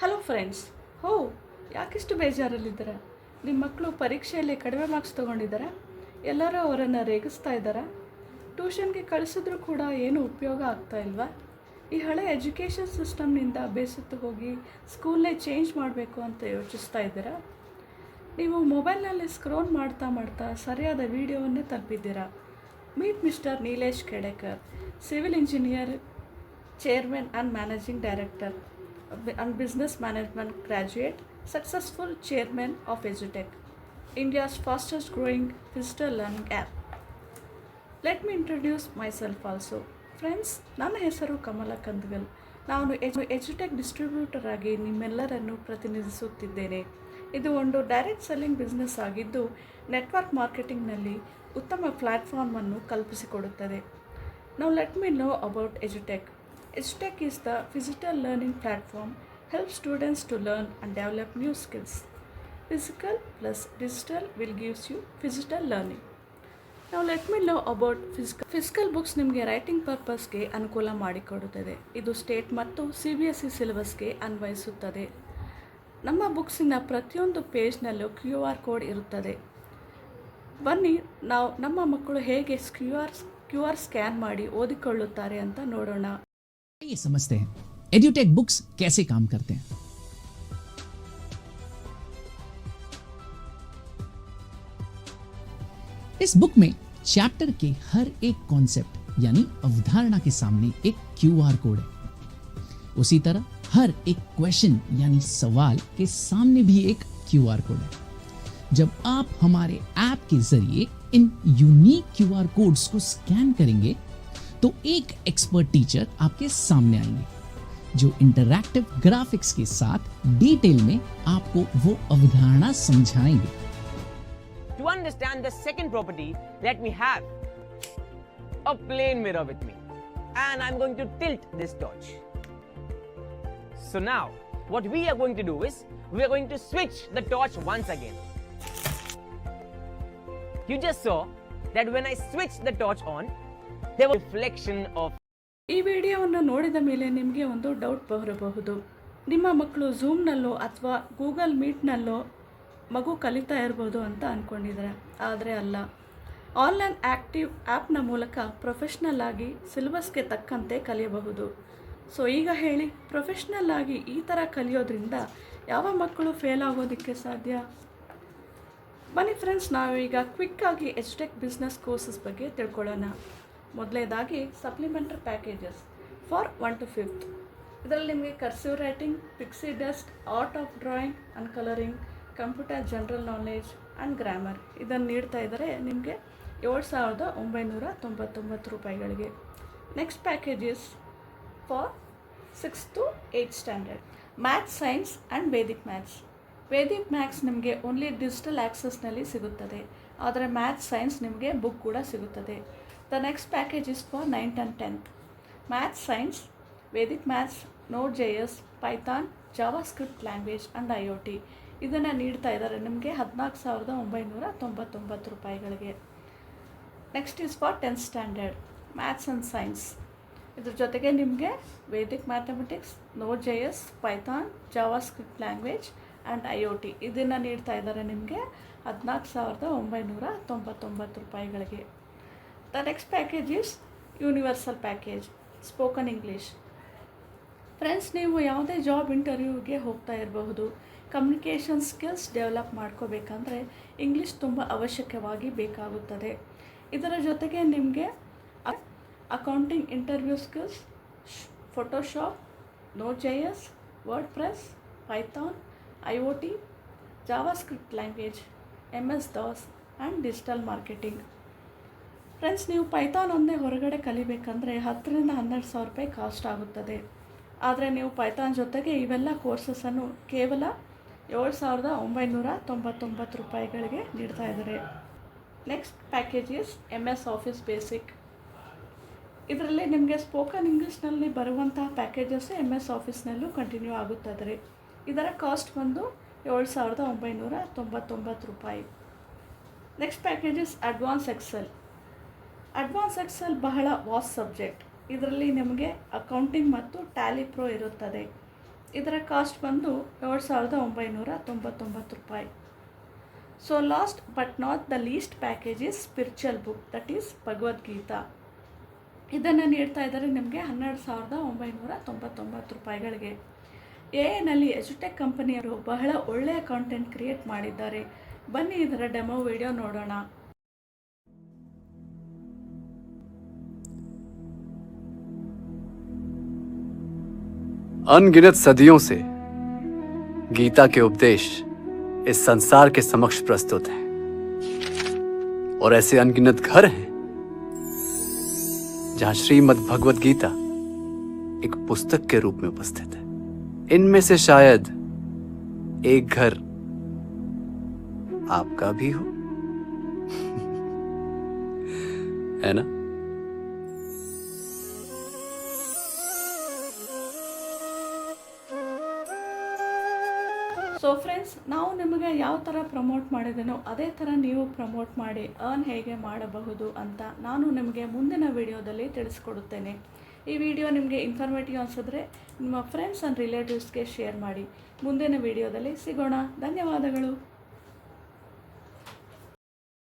Hello friends. ಹೋ, ಯಾಕಿಷ್ಟು ಬೇಜಾರಲ್ಲಿದ್ದೀರಾ? ನಿಮ್ಮ ಮಕ್ಕಳು ಪರೀಕ್ಷೆಯಲ್ಲಿ ಕಡಿಮೆ ಮಾರ್ಕ್ಸ್ ತೊಗೊಂಡಿದ್ದಾರಾ? ಎಲ್ಲರೂ ಅವರನ್ನು ರೇಗಿಸ್ತಾ ಇದ್ದಾರಾ? ಟ್ಯೂಷನ್ಗೆ ಕಳಿಸಿದ್ರೂ ಕೂಡ ಏನೂ ಉಪಯೋಗ ಆಗ್ತಾ ಇಲ್ವಾ? ಈ ಹಳೆ ಎಜುಕೇಷನ್ ಸಿಸ್ಟಮ್ನಿಂದ ಬೇಸತ್ತು ಹೋಗಿ ಸ್ಕೂಲ್ನೇ ಚೇಂಜ್ ಮಾಡಬೇಕು ಅಂತ ಯೋಚಿಸ್ತಾ ಇದ್ದೀರಾ? ನೀವು ಮೊಬೈಲ್ನಲ್ಲಿ ಸ್ಕ್ರೋಲ್ ಮಾಡ್ತಾ ಮಾಡ್ತಾ ಸರಿಯಾದ ವಿಡಿಯೋವನ್ನೇ ತಲುಪಿದ್ದೀರಾ. Meet mister Nilesh Khedekar, civil engineer, chairman and managing director and business management graduate, successful chairman of EduTech, India's fastest growing digital learning app. Let me introduce myself also. Friends, ನನ್ನ ಹೆಸರು ಕಮಲ ಕಂದಗಲ್. ನಾನು ಎಜುಟೆಕ್ ಡಿಸ್ಟ್ರಿಬ್ಯೂಟರ್ ಆಗಿ ನಿಮ್ಮೆಲ್ಲರನ್ನು ಪ್ರತಿನಿಧಿಸುತ್ತಿದ್ದೇನೆ. ಇದು ಒಂದು ಡೈರೆಕ್ಟ್ ಸೆಲ್ಲಿಂಗ್ ಬಿಸ್ನೆಸ್ ಆಗಿದ್ದು network ಮಾರ್ಕೆಟಿಂಗ್ನಲ್ಲಿ ಉತ್ತಮ ಪ್ಲ್ಯಾಟ್ಫಾರ್ಮನ್ನು ಕಲ್ಪಿಸಿಕೊಡುತ್ತದೆ. Now let me know about EduTech. EduTech is the digital learning platform helps students to learn and develop new skills. Physical plus digital will gives you digital learning. Now let me know about physical books. ನಿಮಗೆ writing ಪರ್ಪಸ್ಗೆ ಅನುಕೂಲ ಮಾಡಿಕೊಡುತ್ತದೆ. ಇದು state ಮತ್ತು CBSE ಸಿಲೆಬಸ್ಗೆ ಅನ್ವಯಿಸುತ್ತದೆ. ನಮ್ಮ ಬುಕ್ಸಿನ ಪ್ರತಿಯೊಂದು ಪೇಜ್ನಲ್ಲೂ QR code ಇರುತ್ತದೆ. ಬನ್ನಿ ನಾವು ನಮ್ಮ ಮಕ್ಕಳು ಹೇಗೆ QR ಸ್ಕ್ಯಾನ್ ಮಾಡಿ ಓದಿಕೊಳ್ಳುತ್ತಾರೆ ಅಂತ ನೋಡೋಣ. ये समझते हैं एड्यूटेक बुक्स कैसे काम करते हैं. इस बुक में चैप्टर के हर एक कॉन्सेप्ट यानी अवधारणा के सामने एक QR कोड है. उसी तरह हर एक क्वेश्चन यानी सवाल के सामने भी एक QR कोड है. जब आप हमारे ऐप के जरिए इन यूनिक QR कोड्स को स्कैन करेंगे तो एक एक्सपर्ट टीचर आपके सामने आएंगे जो इंटरैक्टिव ग्राफिक्स के साथ डिटेल में आपको वो अवधारणा समझाएंगे. To understand the second property, let me have a plane mirror with me, and I'm going to tilt this torch. So now, what we are going to do is, we are going to switch the torch once again. You just saw that when I switched the torch on, there was a reflection of. ಈ ವಿಡಿಯೋವನ್ನು ನೋಡಿದ ಮೇಲೆ ನಿಮಗೆ ಒಂದು doubt ಬರಬಹುದು. ನಿಮ್ಮ ಮಕ್ಕಳು ಝೂಮ್ನಲ್ಲೋ ಅಥವಾ ಗೂಗಲ್ ಮೀಟ್ನಲ್ಲೋ ಮಗು ಕಲಿತಾ ಇರ್ಬೋದು ಅಂತ ಅಂದ್ಕೊಂಡಿದ್ದಾರೆ. ಆದರೆ ಅಲ್ಲ. ಆನ್ಲೈನ್ ಆ್ಯಕ್ಟಿವ್ ಆ್ಯಪ್ನ ಮೂಲಕ ಪ್ರೊಫೆಷ್ನಲ್ ಆಗಿ ಸಿಲೆಬಸ್ಗೆ ತಕ್ಕಂತೆ ಕಲಿಯಬಹುದು. ಸೊ ಈಗ ಹೇಳಿ, ಪ್ರೊಫೆಷ್ನಲ್ ಆಗಿ ಈ ಥರ ಕಲಿಯೋದ್ರಿಂದ ಯಾವ ಮಕ್ಕಳು ಫೇಲ್ ಆಗೋದಕ್ಕೆ ಸಾಧ್ಯ? ಬನ್ನಿ ಫ್ರೆಂಡ್ಸ್, ನಾವೀಗ ಕ್ವಿಕ್ಕಾಗಿ ಎಜುಟೆಕ್ ಬಿಸ್ನೆಸ್ ಕೋರ್ಸಸ್ ಬಗ್ಗೆ ತಿಳ್ಕೊಳ್ಳೋಣ. ಮೊದಲನೇದಾಗಿ supplementary packages for 1 to 5th. ಇದರಲ್ಲಿ ನಿಮಗೆ cursive writing, pixie dust, art of drawing and colouring, computer general knowledge and grammar ಇದನ್ನು ನೀಡ್ತಾ ಇದ್ದಾರೆ ನಿಮಗೆ 7,999 ರೂಪಾಯಿಗಳಿಗೆ. Next packages for 6th to 8th standard, maths, science and Vedic maths. Vedic maths ನಿಮಗೆ only digital ಆ್ಯಕ್ಸಸ್ನಲ್ಲಿ ಸಿಗುತ್ತದೆ, ಆದರೆ ಮ್ಯಾಥ್ಸ್, ಸೈನ್ಸ್ ನಿಮಗೆ ಬುಕ್ ಕೂಡ ಸಿಗುತ್ತದೆ. The next package is for 9th and 10th. Maths, Science, Vedic Maths, Node.js, Python, JavaScript language and IoT. ಇದನ್ನು ನೀಡ್ತಾ ಇದ್ದಾರೆ ನಿಮಗೆ 14,999 ರೂಪಾಯಿಗಳಿಗೆ. Next is for 10th standard, maths and science. ಇದ್ರ ಜೊತೆಗೆ ನಿಮಗೆ Vedic mathematics, Node.js, Python, JavaScript language and IoT ಇದನ್ನು ನೀಡ್ತಾ ಇದ್ದಾರೆ ನಿಮಗೆ 14,999 ರೂಪಾಯಿಗಳಿಗೆ. The next package is universal package, spoken English. Friends, ನೀವು ಯಾವುದೇ ಜಾಬ್ ಇಂಟರ್ವ್ಯೂಗೆ ಹೋಗ್ತಾ ಇರಬಹುದು. ಕಮ್ಯುನಿಕೇಷನ್ ಸ್ಕಿಲ್ಸ್ ಡೆವಲಪ್ ಮಾಡ್ಕೋಬೇಕಂದ್ರೆ ಇಂಗ್ಲೀಷ್ ತುಂಬ ಅವಶ್ಯಕವಾಗಿ ಬೇಕಾಗುತ್ತದೆ. ಇದರ ಜೊತೆಗೆ ನಿಮಗೆ accounting interview skills, Photoshop, Node.js, WordPress, Python, IoT, JavaScript language, MS DOS and digital marketing. Friends, ನೀವು ಪೈಥಾನ್ ಒಂದೇ ಹೊರಗಡೆ ಕಲಿಬೇಕಂದ್ರೆ 10,000 to 12,000 ರೂಪಾಯಿ ಕಾಸ್ಟ್ ಆಗುತ್ತದೆ. ಆದರೆ ನೀವು ಪೈಥಾನ್ ಜೊತೆಗೆ ಇವೆಲ್ಲ ಕೋರ್ಸಸನ್ನು ಕೇವಲ 7,999 ರೂಪಾಯಿಗಳಿಗೆ ನೀಡ್ತಾ ಇದ್ದಾರೆ. Next package is MS office basic. ಇದರಲ್ಲಿ ನಿಮಗೆ ಸ್ಪೋಕನ್ ಇಂಗ್ಲೀಷ್ನಲ್ಲಿ ಬರುವಂತಹ ಪ್ಯಾಕೇಜಸ್ MS ಆಫೀಸ್ನಲ್ಲೂ ಕಂಟಿನ್ಯೂ ಆಗುತ್ತದೆ. ಇದರ ಕಾಸ್ಟ್ ಬಂದು 7,999 ರೂಪಾಯಿ. Next package is advance excel. Advance excel ಬಹಳ ವಾಸ್ಟ್ ಸಬ್ಜೆಕ್ಟ್. ಇದರಲ್ಲಿ ನಿಮಗೆ ಅಕೌಂಟಿಂಗ್ ಮತ್ತು ಟ್ಯಾಲಿ ಪ್ರೋ ಇರುತ್ತದೆ. ಇದರ ಕಾಸ್ಟ್ ಬಂದು 7,999 ರೂಪಾಯಿ. So last but not the least package is spiritual book, that is Bhagavad Gita. ಇದನ್ನು ನೀಡ್ತಾ ಇದ್ದಾರೆ ನಿಮಗೆ 12,999 ರೂಪಾಯಿಗಳಿಗೆ. ಎನಲ್ಲಿ ಎಜುಟೆಕ್ ಕಂಪನಿಯವರು ಬಹಳ ಒಳ್ಳೆಯ ಕಾಂಟೆಂಟ್ ಕ್ರಿಯೇಟ್ ಮಾಡಿದ್ದಾರೆ. ಬನ್ನಿ ಇದರ ಡೆಮೋ ವಿಡಿಯೋ ನೋಡೋಣ. अनगिनत सदियों से गीता के उपदेश इस संसार के समक्ष प्रस्तुत हैं और ऐसे अनगिनत घर हैं जहां श्रीमद् भगवद गीता एक पुस्तक के रूप में उपस्थित है. इनमें से शायद एक घर आपका भी हो, है ना? ಸೊ ಫ್ರೆಂಡ್ಸ್, ನಾವು ನಿಮಗೆ ಯಾವ ಥರ ಪ್ರಮೋಟ್ ಮಾಡಿದ್ದೇನೋ ಅದೇ ಥರ ನೀವು ಪ್ರಮೋಟ್ ಮಾಡಿ ಅರ್ನ್ ಹೇಗೆ ಮಾಡಬಹುದು ಅಂತ ನಾನು ನಿಮಗೆ ಮುಂದಿನ ವಿಡಿಯೋದಲ್ಲಿ ತಿಳಿಸ್ಕೊಡುತ್ತೇನೆ. ಈ ವಿಡಿಯೋ ನಿಮಗೆ ಇನ್ಫಾರ್ಮೇಟಿವ್ ಅನಿಸಿದ್ರೆ ನಿಮ್ಮ ಫ್ರೆಂಡ್ಸ್ ಆ್ಯಂಡ್ ರಿಲೇಟಿವ್ಸ್ಗೆ ಶೇರ್ ಮಾಡಿ. ಮುಂದಿನ ವಿಡಿಯೋದಲ್ಲಿ ಸಿಗೋಣ. ಧನ್ಯವಾದಗಳು.